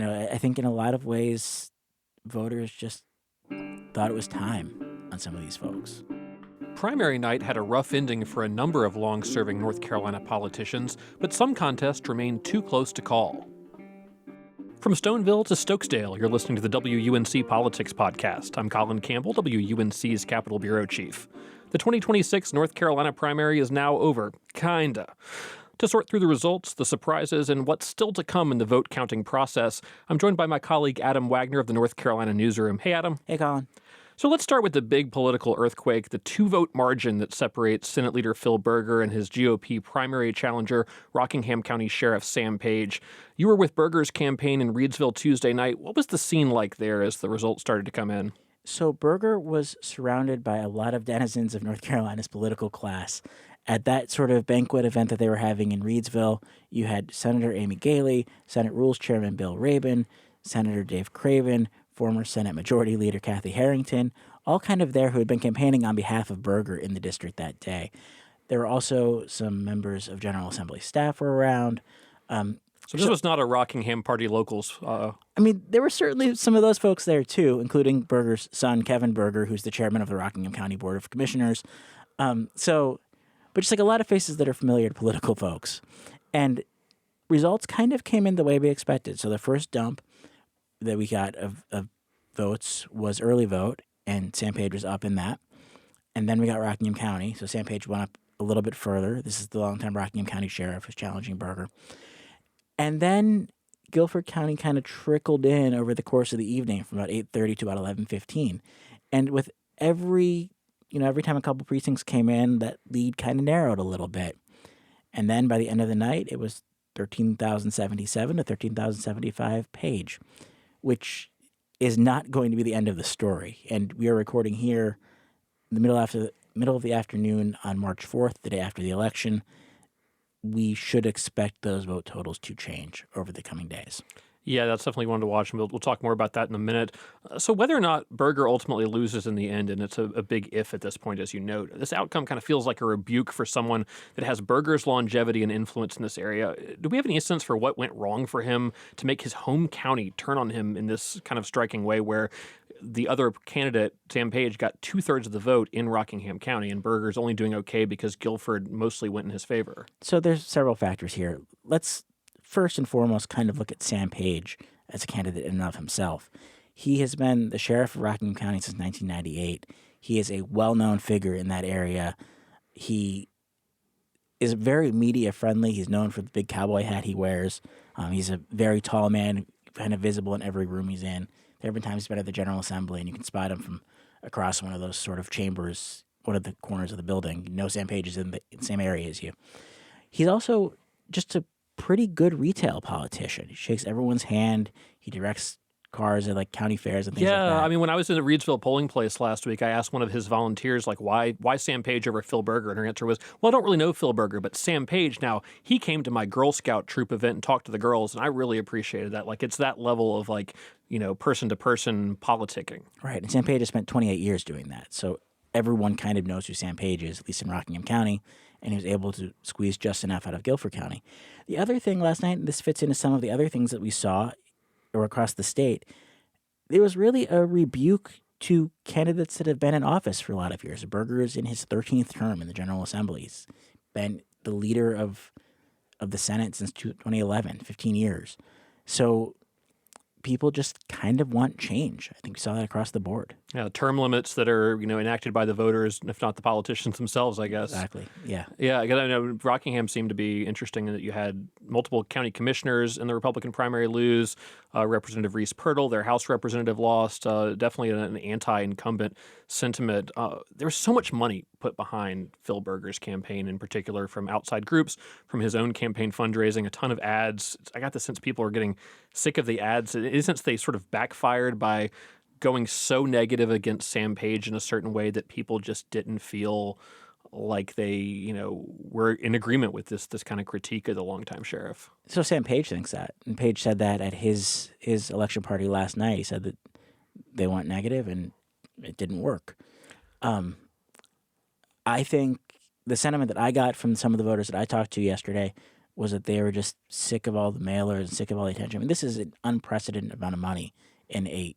I think in a lot of ways, voters just thought it was time on some of these folks. Primary night had a rough ending for a number of long-serving North Carolina politicians, but some contests remained too close to call. From Stoneville to Stokesdale, you're listening to the WUNC Politics Podcast. I'm Colin Campbell, WUNC's Capitol Bureau Chief. The 2026 North Carolina primary is now over, kinda. To sort through the results, the surprises, and what's still to come in the vote counting process, I'm joined by my colleague Adam Wagner of the North Carolina Newsroom. Hey, Adam. Hey, Colin. So let's start with the big political earthquake, the two-vote margin that separates Senate Leader Phil Berger and his GOP primary challenger, Rockingham County Sheriff Sam Page. You were with Berger's campaign in Reidsville Tuesday night. What was the scene like there as the results started to come in? So Berger was surrounded by a lot of denizens of North Carolina's political class. At that sort of banquet event that they were having in Reidsville, you had Senator Amy Galey, Senate Rules Chairman Bill Rabin, Senator Dave Craven, former Senate Majority Leader Kathy Harrington, all kind of there who had been campaigning on behalf of Berger in the district that day. There were also some members of General Assembly staff were around. So this was not a Rockingham Party locals. There were certainly some of those folks there, too, including Berger's son, Kevin Berger, who's the chairman of the Rockingham County Board of Commissioners. But just like a lot of faces that are familiar to political folks. And results kind of came in the way we expected. So the first dump that we got of votes was early vote, and Sam Page was up in that. And then we got Rockingham County, so Sam Page went up a little bit further. This is the longtime Rockingham County Sheriff who's challenging Berger. And then Guilford County kind of trickled in over the course of the evening from about 8:30 to about 11:15. And with every time a couple precincts came in, that lead kind of narrowed a little bit. And then by the end of the night, it was 13,077 to 13,075 Page, which is not going to be the end of the story. And we are recording here in the middle of the afternoon on March 4th, the day after the election. We should expect those vote totals to change over the coming days. Yeah, that's definitely one to watch, and we'll talk more about that in a minute. So whether or not Berger ultimately loses in the end, and it's a big if at this point, as you note, this outcome kind of feels like a rebuke for someone that has Berger's longevity and influence in this area. Do we have any sense for what went wrong for him to make his home county turn on him in this kind of striking way where the other candidate, Sam Page, got 2/3 of the vote in Rockingham County, and Berger's only doing okay because Guilford mostly went in his favor? So there's several factors here. Let's first and foremost kind of look at Sam Page as a candidate in and of himself. He has been the sheriff of Rockingham County since 1998. He is a well-known figure in that area. He is very media-friendly. He's known for the big cowboy hat he wears. He's a very tall man, kind of visible in every room he's in. There have been times he's been at the General Assembly, and you can spot him from across one of those sort of chambers, one of the corners of the building. You know Sam Page is in the same area as you. He's also just a pretty good retail politician. He shakes everyone's hand. He directs cars at like county fairs and things like that. Yeah, I mean, when I was in the Reidsville polling place last week, I asked one of his volunteers, like, why Sam Page over Phil Berger? And her answer was, well, I don't really know Phil Berger, but Sam Page, now, he came to my Girl Scout troop event and talked to the girls, and I really appreciated that. Like, it's that level of, like, person-to-person politicking. Right, and Sam Page has spent 28 years doing that, so everyone kind of knows who Sam Page is, at least in Rockingham County, and he was able to squeeze just enough out of Guilford County. The other thing last night, and this fits into some of the other things that we saw or across the state, there was really a rebuke to candidates that have been in office for a lot of years. Berger is in his 13th term in the General Assembly. He's been the leader of the Senate since 2011, 15 years. So people just kind of want change. I think we saw that across the board. Yeah, term limits that are, enacted by the voters, if not the politicians themselves, I guess. Exactly, yeah. Yeah, because I know Rockingham seemed to be interesting in that you had multiple county commissioners in the Republican primary lose. Representative Reese Pirtle, their House representative, lost. Definitely an anti-incumbent sentiment. There was so much money put behind Phil Berger's campaign, in particular from outside groups, from his own campaign fundraising, a ton of ads. I got the sense people are getting sick of the ads. In a sense, they sort of backfired by going so negative against Sam Page in a certain way that people just didn't feel like they, were in agreement with this kind of critique of the longtime sheriff. So Sam Page thinks that, and Page said that at his election party last night. He said that they went negative and it didn't work. I think the sentiment that I got from some of the voters that I talked to yesterday was that they were just sick of all the mailers and sick of all the attention. I mean, this is an unprecedented amount of money in a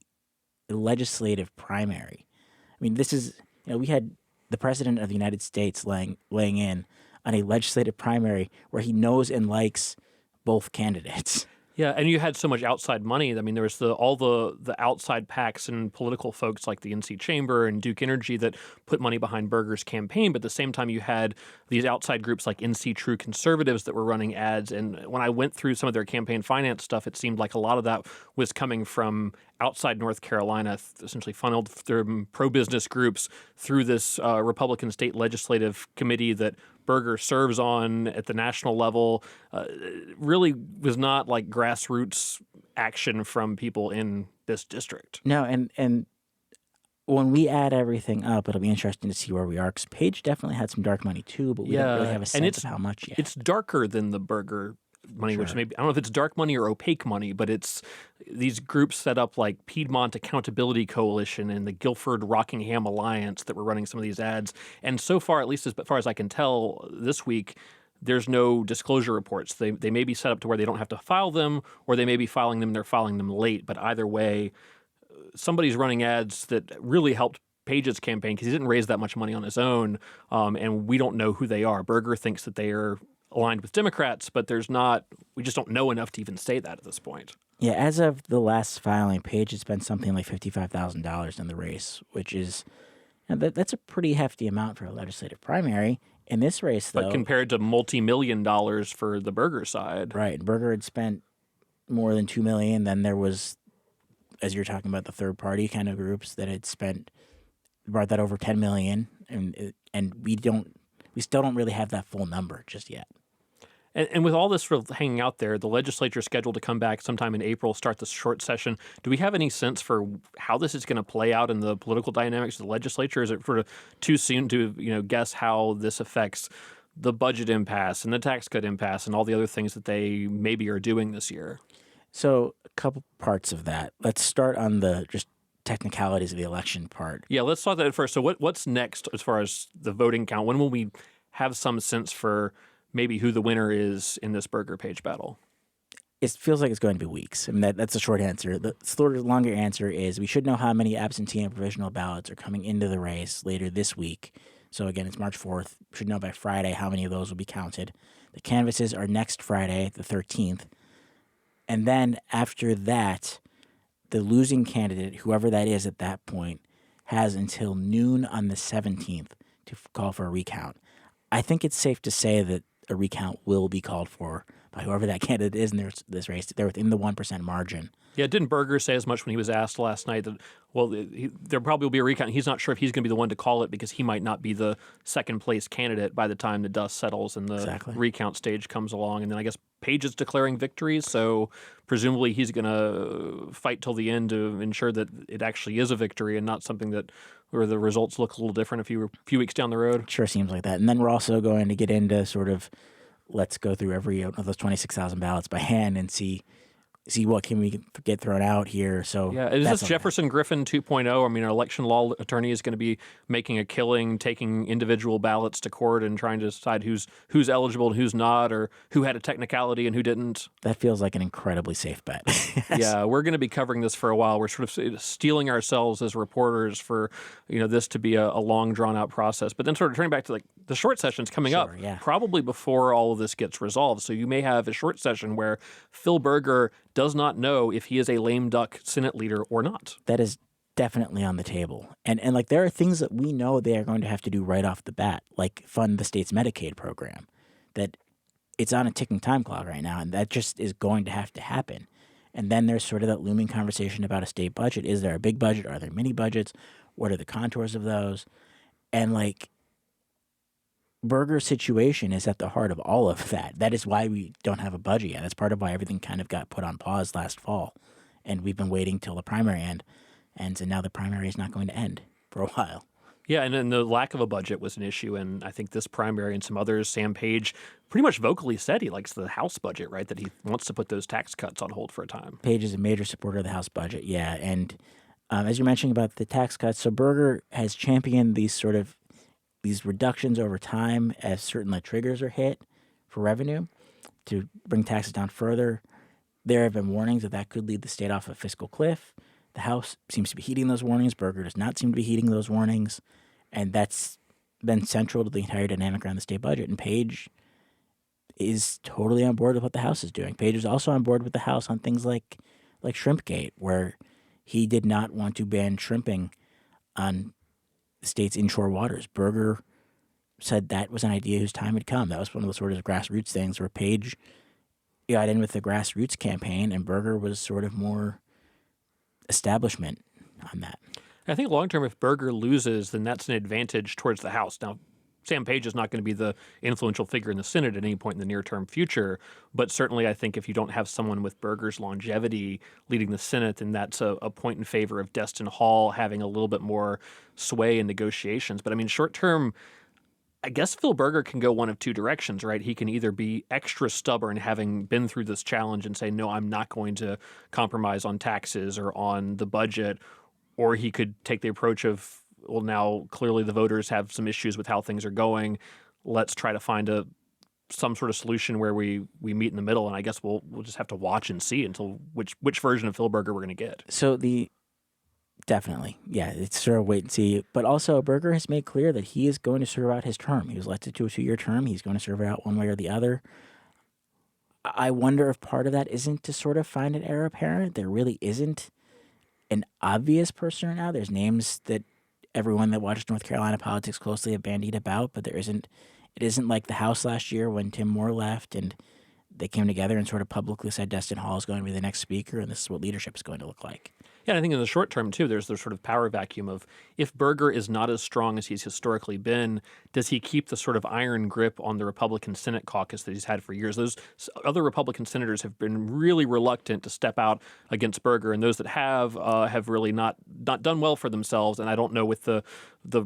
legislative primary. I mean, this is, we had the president of the United States weighing in on a legislative primary where he knows and likes both candidates. Yeah, and you had so much outside money. I mean, there was all the outside PACs and political folks like the NC Chamber and Duke Energy that put money behind Berger's campaign. But at the same time, you had these outside groups like NC True Conservatives that were running ads. And when I went through some of their campaign finance stuff, it seemed like a lot of that was coming from outside North Carolina, essentially funneled through pro-business groups through this Republican state legislative committee that Berger serves on at the national level. Really was not like grassroots action from people in this district. No, and when we add everything up, it'll be interesting to see where we are, because Page definitely had some dark money too, but we don't really have a sense of how much yet. It's darker than the Berger money, which maybe, I don't know if it's dark money or opaque money, but it's these groups set up like Piedmont Accountability Coalition and the Guilford Rockingham Alliance that were running some of these ads. And so far, at least as far as I can tell this week, there's no disclosure reports. They may be set up to where they don't have to file them, or they may be filing them, they're filing them late. But either way, somebody's running ads that really helped Page's campaign because he didn't raise that much money on his own, and we don't know who they are. Berger thinks that they are aligned with Democrats, but we just don't know enough to even say that at this point. Yeah, as of the last filing, Page has spent something like $55,000 in the race, which is, that's a pretty hefty amount for a legislative primary. In this race, though, but compared to multi-million dollars for the Berger side. Right. Berger had spent more than $2 million. Then there was, as you're talking about, the third-party kind of groups that had brought that over $10 million, and we still don't really have that full number just yet. And with all this sort of hanging out there, the legislature is scheduled to come back sometime in April, start this short session. Do we have any sense for how this is going to play out in the political dynamics of the legislature? Is it sort of too soon to guess how this affects the budget impasse and the tax cut impasse and all the other things that they maybe are doing this year? So a couple parts of that. Let's start on the just technicalities of the election part. Yeah, let's start that first. So what's next as far as the voting count? When will we have some sense for maybe who the winner is in this Berger-Page battle? It feels like it's going to be weeks. I mean, that's a short answer. The sort of longer answer is we should know how many absentee and provisional ballots are coming into the race later this week. So again, it's March 4th. We should know by Friday how many of those will be counted. The canvasses are next Friday, the 13th. And then after that, the losing candidate, whoever that is at that point, has until noon on the 17th to call for a recount. I think it's safe to say that a recount will be called for by whoever that candidate is in this race. They're within the 1% margin. Yeah, didn't Berger say as much when he was asked last night that, there probably will be a recount. He's not sure if he's going to be the one to call it because he might not be the second-place candidate by the time the dust settles and the recount stage comes along. And then I guess Page is declaring victory, so presumably he's going to fight till the end to ensure that it actually is a victory and not something where the results look a little different a few weeks down the road. Sure seems like that. And then we're also going to get into sort of, let's go through every of those 26,000 ballots by hand and see what can we get thrown out here. So yeah, is this Jefferson Griffin 2.0? I mean, an election law attorney is going to be making a killing, taking individual ballots to court and trying to decide who's eligible and who's not, or who had a technicality and who didn't. That feels like an incredibly safe bet. Yeah, we're going to be covering this for a while. We're sort of steeling ourselves as reporters for this to be a long, drawn-out process. But then sort of turning back to like the short sessions coming up, probably before all of this gets resolved. So you may have a short session where Phil Berger does not know if he is a lame duck Senate leader or not. That is definitely on the table. And like there are things that we know they are going to have to do right off the bat, like fund the state's Medicaid program. That it's on a ticking time clock right now, and that just is going to have to happen. And then there's sort of that looming conversation about a state budget. Is there a big budget? Are there mini budgets? What are the contours of those? And like Berger's situation is at the heart of all of that. That is why we don't have a budget yet. That's part of why everything kind of got put on pause last fall. And we've been waiting till the primary end. And so now the primary is not going to end for a while. Yeah, and then the lack of a budget was an issue. And I think this primary and some others, Sam Page pretty much vocally said he likes the House budget, right? That he wants to put those tax cuts on hold for a time. Page is a major supporter of the House budget, yeah. And as you're mentioning about the tax cuts, so Berger has championed these reductions over time as certain triggers are hit for revenue. to bring taxes down further. There have been warnings that could lead the state off a fiscal cliff. The House seems to be heeding those warnings. Berger does not seem to be heeding those warnings. And that's been central to the entire dynamic around the state budget. And Page is totally on board with what the House is doing. Page is also on board with the House on things like Shrimpgate, where he did not want to ban shrimping on the state's inshore waters. Berger said that was an idea whose time had come. That was one of the sort of grassroots things where Page got in with the grassroots campaign, and Berger was sort of more establishment on that. I think long term, if Berger loses, then that's an advantage towards the House. Now, Sam Page is not going to be the influential figure in the Senate at any point in the near-term future, but certainly I think if you don't have someone with Berger's longevity leading the Senate, then that's a point in favor of Destin Hall having a little bit more sway in negotiations. But I mean, short-term, I guess Phil Berger can go one of two directions, right? He can either be extra stubborn, having been through this challenge, and say, no, I'm not going to compromise on taxes or on the budget, or he could take the approach of, well, now clearly the voters have some issues with how things are going. Let's try to find some sort of solution where we meet in the middle. And I guess we'll just have to watch and see until which version of Phil Berger we're going to get. So definitely, yeah, it's sort of wait and see. But also, Berger has made clear that he is going to serve out his term. He was elected to a 2-year term. He's going to serve it out one way or the other. I wonder if part of that isn't to sort of find an heir apparent. There really isn't an obvious person right now. There's names that everyone that watches North Carolina politics closely have bandied about, but it isn't like the House last year when Tim Moore left and they came together and sort of publicly said Destin Hall is going to be the next speaker and this is what leadership is going to look like. Yeah, and I think in the short term, too, there's the sort of power vacuum of if Berger is not as strong as he's historically been, does he keep the sort of iron grip on the Republican Senate caucus that he's had for years? Those other Republican senators have been really reluctant to step out against Berger, and those that have really not done well for themselves. And I don't know with the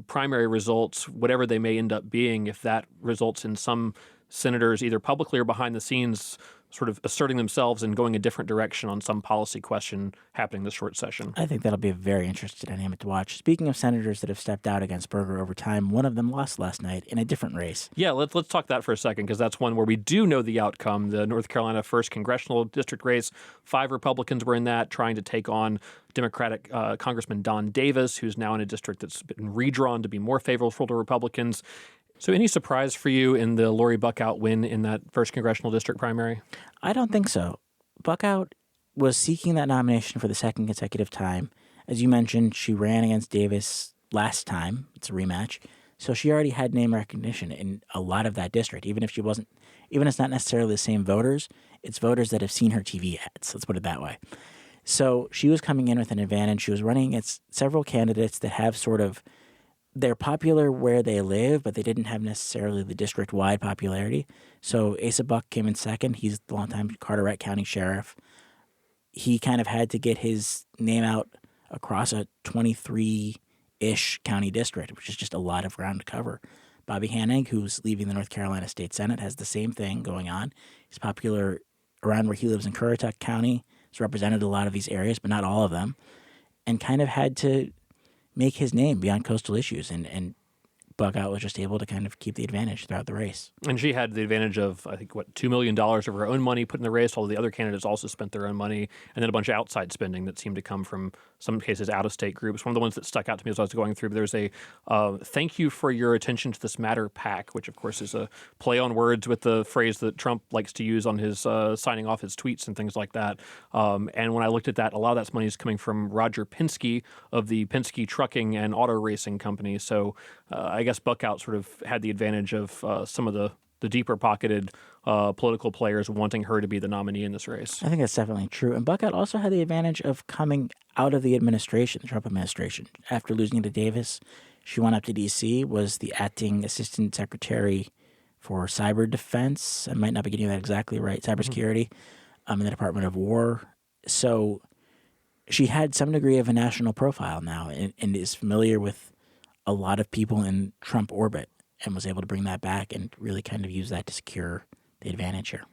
primary results, whatever they may end up being, if that results in some senators either publicly or behind the scenes sort of asserting themselves and going a different direction on some policy question happening this short session. I think that'll be a very interesting dynamic to watch. Speaking of senators that have stepped out against Berger over time, one of them lost last night in a different race. Yeah, let's talk that for a second, because that's one where we do know the outcome. The North Carolina 1st Congressional District race, 5 Republicans were in that, trying to take on Democratic Congressman Don Davis, who's now in a district that's been redrawn to be more favorable to Republicans. So any surprise for you in the Lori Buckout win in that 1st Congressional District primary? I don't think so. Buckout was seeking that nomination for the 2nd consecutive time. As you mentioned, she ran against Davis last time. It's a rematch. So she already had name recognition in a lot of that district, even if it's not necessarily the same voters, it's voters that have seen her TV ads. Let's put it that way. So she was coming in with an advantage. She was running against several candidates that have they're popular where they live, but they didn't have necessarily the district-wide popularity. So Asa Buck came in second. He's the longtime Carteret County Sheriff. He kind of had to get his name out across a 23-ish county district, which is just a lot of ground to cover. Bobby Hanig, who's leaving the North Carolina State Senate, has the same thing going on. He's popular around where he lives in Currituck County. He's represented a lot of these areas, but not all of them, and kind of had to make his name beyond coastal issues, and Buckout was just able to kind of keep the advantage throughout the race. And she had the advantage of, I think, $2 million of her own money put in the race, although the other candidates also spent their own money, and then a bunch of outside spending that seemed to come from, some cases, out-of-state groups. One of the ones that stuck out to me as I was going through, there's a thank you for your attention to this matter pack, which, of course, is a play on words with the phrase that Trump likes to use on his signing off his tweets and things like that. And when I looked at that, a lot of that money is coming from Roger Penske of the Penske Trucking and Auto Racing Company. So I guess Buckout sort of had the advantage of some of the deeper-pocketed political players wanting her to be the nominee in this race. I think that's definitely true. And Buckout also had the advantage of coming out of the administration, the Trump administration. After losing to Davis, she went up to D.C., was the acting assistant secretary for cyber defense. I might not be getting that exactly right, cybersecurity, in the Department of War. So she had some degree of a national profile now and is familiar with a lot of people in Trump orbit, and was able to bring that back and really kind of use that to secure the advantage here.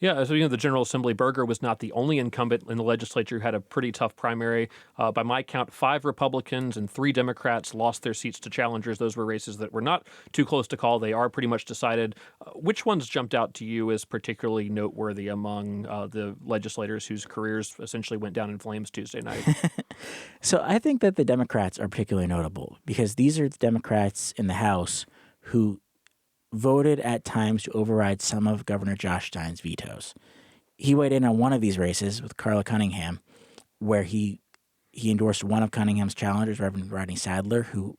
Yeah, so the General Assembly, Berger was not the only incumbent in the legislature who had a pretty tough primary. By my count, 5 Republicans and 3 Democrats lost their seats to challengers. Those were races that were not too close to call. They are pretty much decided. Which ones jumped out to you as particularly noteworthy among the legislators whose careers essentially went down in flames Tuesday night? So I think that the Democrats are particularly notable because these are the Democrats in the House who voted at times to override some of Governor Josh Stein's vetoes. He weighed in on one of these races with Carla Cunningham, where he endorsed one of Cunningham's challengers, Reverend Rodney Sadler, who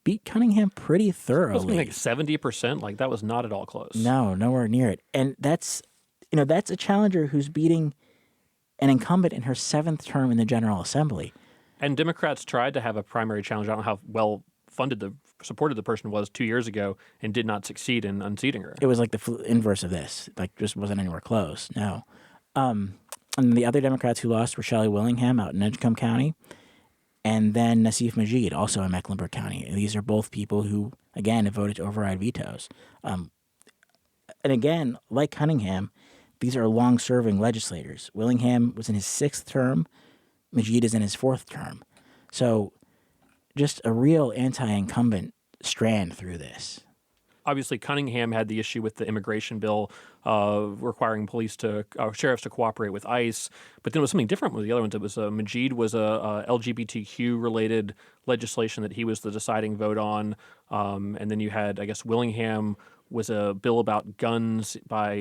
beat Cunningham pretty thoroughly. Wasn't it like 70%? Like, that was not at all close. No, nowhere near it. And that's a challenger who's beating an incumbent in her 7th term in the General Assembly. And Democrats tried to have a primary challenge. I don't know how well supported the person was 2 years ago and did not succeed in unseating her. It was like the inverse of this. Like, just wasn't anywhere close. No. And the other Democrats who lost were Shelley Willingham out in Edgecombe County, and then Nassif Majid, also in Mecklenburg County. And these are both people who, again, have voted to override vetoes. And again, like Cunningham, these are long-serving legislators. Willingham was in his 6th term. Majid is in his 4th term. So just a real anti-incumbent strand through this. Obviously, Cunningham had the issue with the immigration bill requiring sheriffs to cooperate with ICE. But then it was something different with the other ones. It was Majid was a LGBTQ-related legislation that he was the deciding vote on. And then you had, I guess, Willingham was a bill about guns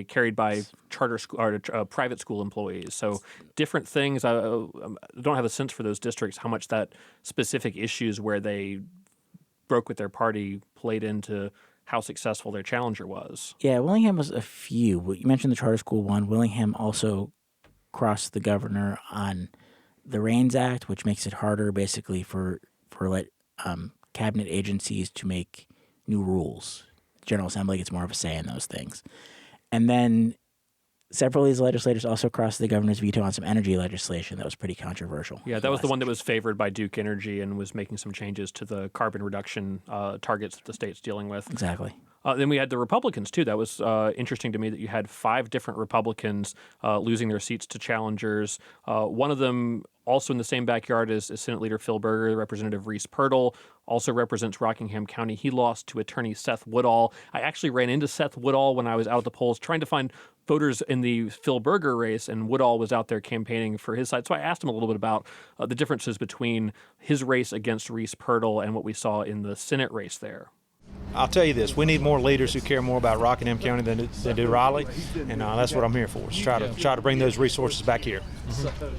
carried by charter school or private school employees. So different things. I don't have a sense for those districts how much that specific issues where they broke with their party played into how successful their challenger was. Yeah, Willingham was a few. You mentioned the charter school one. Willingham also crossed the governor on the REINS Act, which makes it harder basically for cabinet agencies to make new rules. General Assembly gets more of a say in those things. And then several of these legislators also crossed the governor's veto on some energy legislation that was pretty controversial. Yeah, that was the one that was favored by Duke Energy and was making some changes to the carbon reduction targets that the state's dealing with. Exactly. Then we had the Republicans, too. That was interesting to me that you had 5 different Republicans losing their seats to challengers. One of them also in the same backyard as Senate Leader Phil Berger, Representative Reese Purtle, also represents Rockingham County. He lost to attorney Seth Woodall. I actually ran into Seth Woodall when I was out at the polls trying to find voters in the Phil Berger race, and Woodall was out there campaigning for his side. So I asked him a little bit about the differences between his race against Reese Purtle and what we saw in the Senate race there. I'll tell you this, we need more leaders who care more about Rockingham County than do Raleigh, and that's what I'm here for, is try to bring those resources back here. Mm-hmm.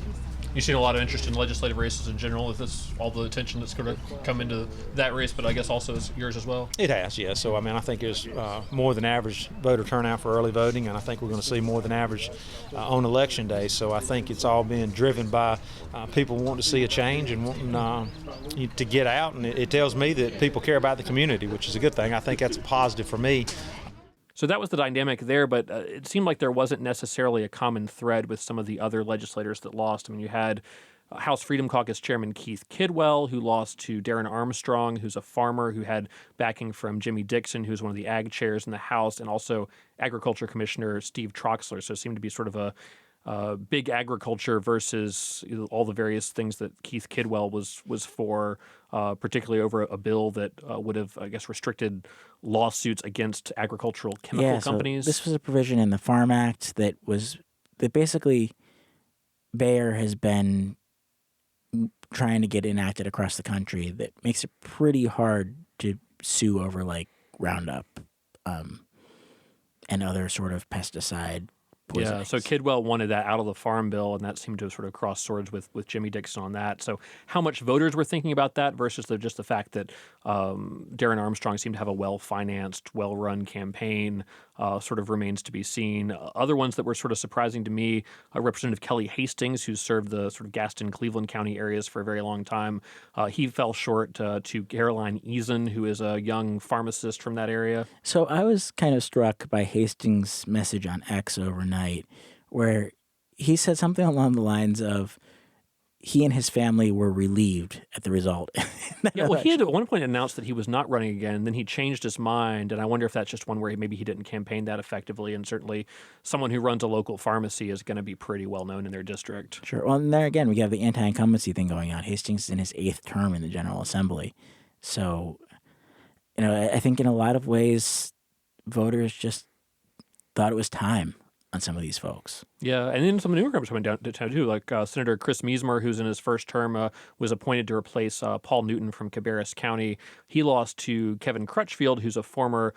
You've seen a lot of interest in legislative races in general, with this, all the attention that's going to come into that race, but I guess also yours as well? It has, yes. So, I think there's more than average voter turnout for early voting, and I think we're going to see more than average on Election Day. So I think it's all being driven by people wanting to see a change and wanting to get out, and it tells me that people care about the community, which is a good thing. I think that's a positive for me. So that was the dynamic there, but it seemed like there wasn't necessarily a common thread with some of the other legislators that lost. I mean, you had House Freedom Caucus Chairman Keith Kidwell, who lost to Darren Armstrong, who's a farmer who had backing from Jimmy Dixon, who's one of the ag chairs in the House, and also Agriculture Commissioner Steve Troxler. So it seemed to be sort of a big agriculture versus all the various things that Keith Kidwell was for, particularly over a bill that would have, I guess, restricted lawsuits against agricultural chemical companies. So this was a provision in the Farm Act that basically Bayer has been trying to get enacted across the country that makes it pretty hard to sue over like Roundup and other sort of pesticide poisonings. Yeah, so Kidwell wanted that out of the Farm Bill, and that seemed to have sort of crossed swords with Jimmy Dixon on that. So how much voters were thinking about that versus just the fact that Darren Armstrong seemed to have a well-financed, well-run campaign sort of remains to be seen. Other ones that were sort of surprising to me, Representative Kelly Hastings, who served the sort of Gaston, Cleveland County areas for a very long time, he fell short to Caroline Eason, who is a young pharmacist from that area. So I was kind of struck by Hastings' message on X overnight, where he said something along the lines of, he and his family were relieved at the result. Yeah, well, he had at one point announced that he was not running again, and then he changed his mind, and I wonder if that's just one where maybe he didn't campaign that effectively, and certainly someone who runs a local pharmacy is going to be pretty well known in their district. Sure. Well, and there again, we have the anti-incumbency thing going on. Hastings is in his 8th term in the General Assembly. So, I think in a lot of ways, voters just thought it was time on some of these folks. Yeah, and then some new Democrats coming down to town too, like Senator Chris Meismer, who's in his first term, was appointed to replace Paul Newton from Cabarrus County. He lost to Kevin Crutchfield, who's a former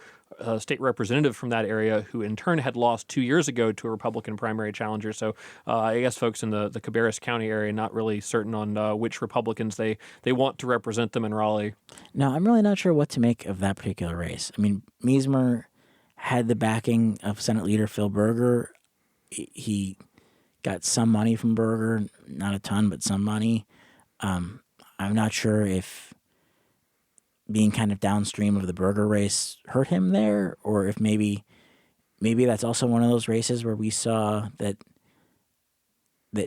state representative from that area, who in turn had lost 2 years ago to a Republican primary challenger. So I guess folks in the Cabarrus County area not really certain on which Republicans they want to represent them in Raleigh. No, I'm really not sure what to make of that particular race. I mean, Meismer had the backing of Senate Leader Phil Berger. He got some money from Berger, not a ton, but some money. I'm not sure if being kind of downstream of the Berger race hurt him there, or if maybe that's also one of those races where we saw that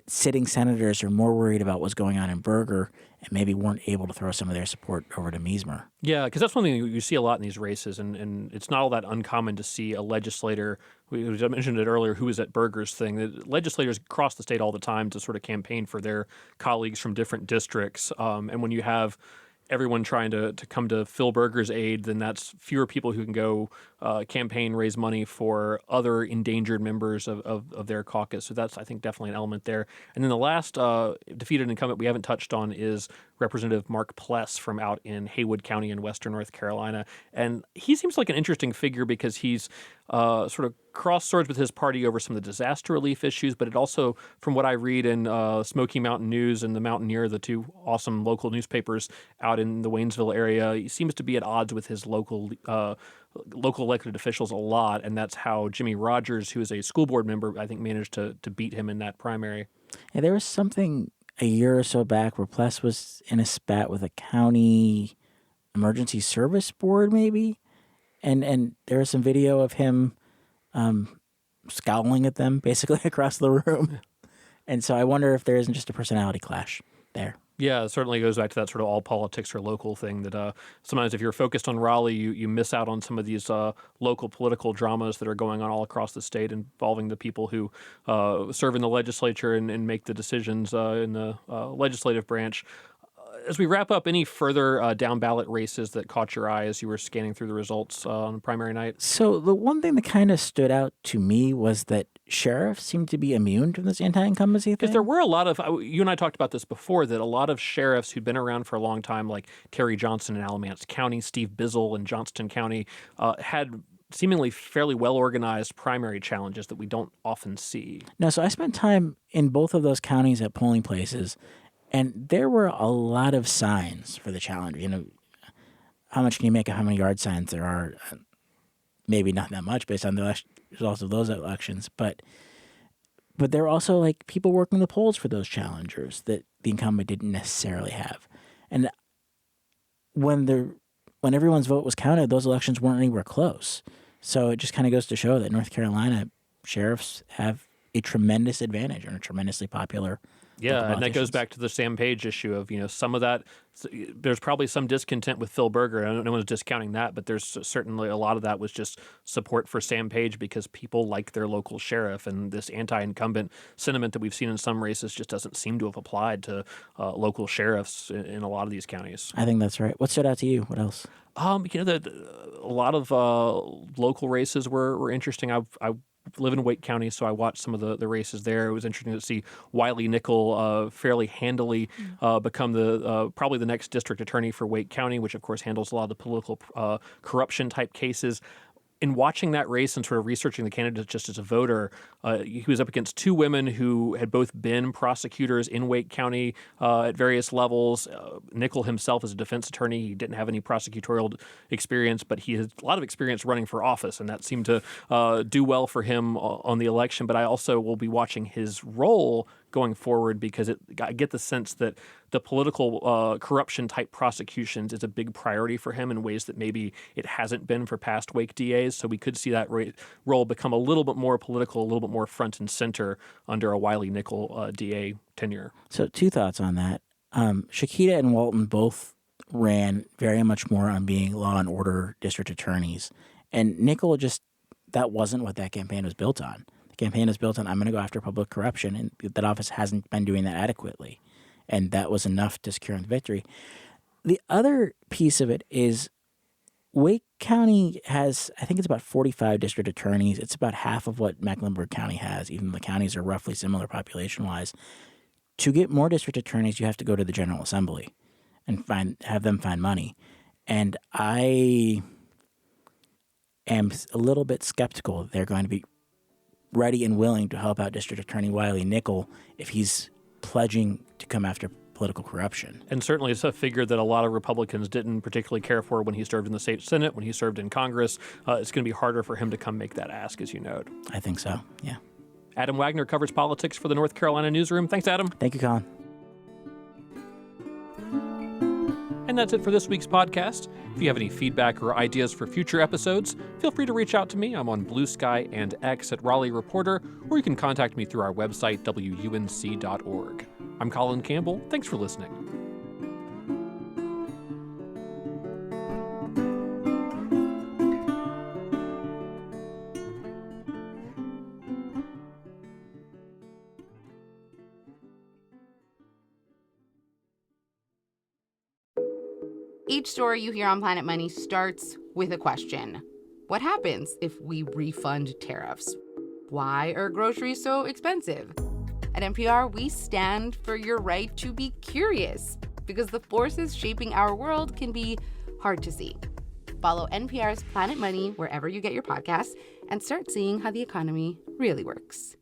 sitting senators are more worried about what's going on in Berger and maybe weren't able to throw some of their support over to Meismer. Yeah, because that's one thing you see a lot in these races, and it's not all that uncommon to see a legislator, I mentioned it earlier, who was at Berger's thing. The legislators cross the state all the time to sort of campaign for their colleagues from different districts, and when you have everyone trying to come to Phil Berger's aid, then that's fewer people who can go campaign, raise money for other endangered members of their caucus. So that's, I think, definitely an element there. And then the last defeated incumbent we haven't touched on is Representative Mark Pless from out in Haywood County in western North Carolina. And he seems like an interesting figure because he's sort of crossed swords with his party over some of the disaster relief issues, but it also, from what I read in Smoky Mountain News and the Mountaineer, the two awesome local newspapers out in the Waynesville area, he seems to be at odds with his local elected officials a lot, and that's how Jimmy Rogers, who is a school board member, I think managed to beat him in that primary. Yeah, there was something a year or so back where Pless was in a spat with a county emergency service board, maybe, and there was some video of him scowling at them basically across the room. And so I wonder if there isn't just a personality clash there. Yeah, it certainly goes back to that sort of all politics or local thing that sometimes if you're focused on Raleigh, you miss out on some of these local political dramas that are going on all across the state involving the people who serve in the legislature and make the decisions in the legislative branch. As we wrap up, any further down-ballot races that caught your eye as you were scanning through the results on primary night? So the one thing that kind of stood out to me was that sheriffs seem to be immune from this anti-incumbency thing. Because there were a lot of, you and I talked about this before, that a lot of sheriffs who'd been around for a long time, like Terry Johnson in Alamance County, Steve Bizzle in Johnston County, had seemingly fairly well-organized primary challenges that we don't often see. No, so I spent time in both of those counties at polling places, and there were a lot of signs for the challenge. How much can you make of how many yard signs there are? Maybe not that much based on the results of those elections, but there are also like people working the polls for those challengers that the incumbent didn't necessarily have. And when everyone's vote was counted, those elections weren't anywhere close. So it just kind of goes to show that North Carolina sheriffs have a tremendous advantage and are tremendously popular. Yeah, and that goes back to the Sam Page issue of, some of that, there's probably some discontent with Phil Berger. No one's discounting that, but there's certainly a lot of that was just support for Sam Page because people like their local sheriff, and this anti-incumbent sentiment that we've seen in some races just doesn't seem to have applied to local sheriffs in a lot of these counties. I think that's right. What stood out to you? What else? A lot of local races were interesting. I live in Wake County, so I watched some of the races there. It was interesting to see Wiley Nickel fairly handily become probably the next district attorney for Wake County, which of course handles a lot of the political corruption type cases. In watching that race and sort of researching the candidate just as a voter, he was up against two women who had both been prosecutors in Wake County at various levels. Nickel himself is a defense attorney. He didn't have any prosecutorial experience, but he had a lot of experience running for office, and that seemed to do well for him on the election. But I also will be watching his role going forward, because I get the sense that the political corruption type prosecutions is a big priority for him in ways that maybe it hasn't been for past Wake DAs. So we could see that role become a little bit more political, a little bit more front and center under a Wiley Nickel DA tenure. So 2 thoughts on that. Shakita and Walton both ran very much more on being law and order district attorneys. And Nickel that wasn't what that campaign was built on. The campaign is built on, I'm going to go after public corruption, and that office hasn't been doing that adequately. And that was enough to secure the victory. The other piece of it is Wake County has, I think it's about 45 district attorneys. It's about half of what Mecklenburg County has, even though the counties are roughly similar population-wise. To get more district attorneys, you have to go to the General Assembly and have them find money. And I am a little bit skeptical that they're going to be ready and willing to help out District Attorney Wiley Nickel if he's pledging to come after political corruption. And certainly it's a figure that a lot of Republicans didn't particularly care for when he served in the state Senate, when he served in Congress. It's going to be harder for him to come make that ask, as you note. I think so, yeah. Adam Wagner covers politics for the North Carolina Newsroom. Thanks, Adam. Thank you, Colin. And that's it for this week's podcast. If you have any feedback or ideas for future episodes, feel free to reach out to me. I'm on Blue Sky and X at Raleigh Reporter, or you can contact me through our website, WUNC.org. I'm Colin Campbell. Thanks for listening. Each story you hear on Planet Money starts with a question. What happens if we refund tariffs? Why are groceries so expensive? At NPR, we stand for your right to be curious, because the forces shaping our world can be hard to see. Follow NPR's Planet Money wherever you get your podcasts and start seeing how the economy really works.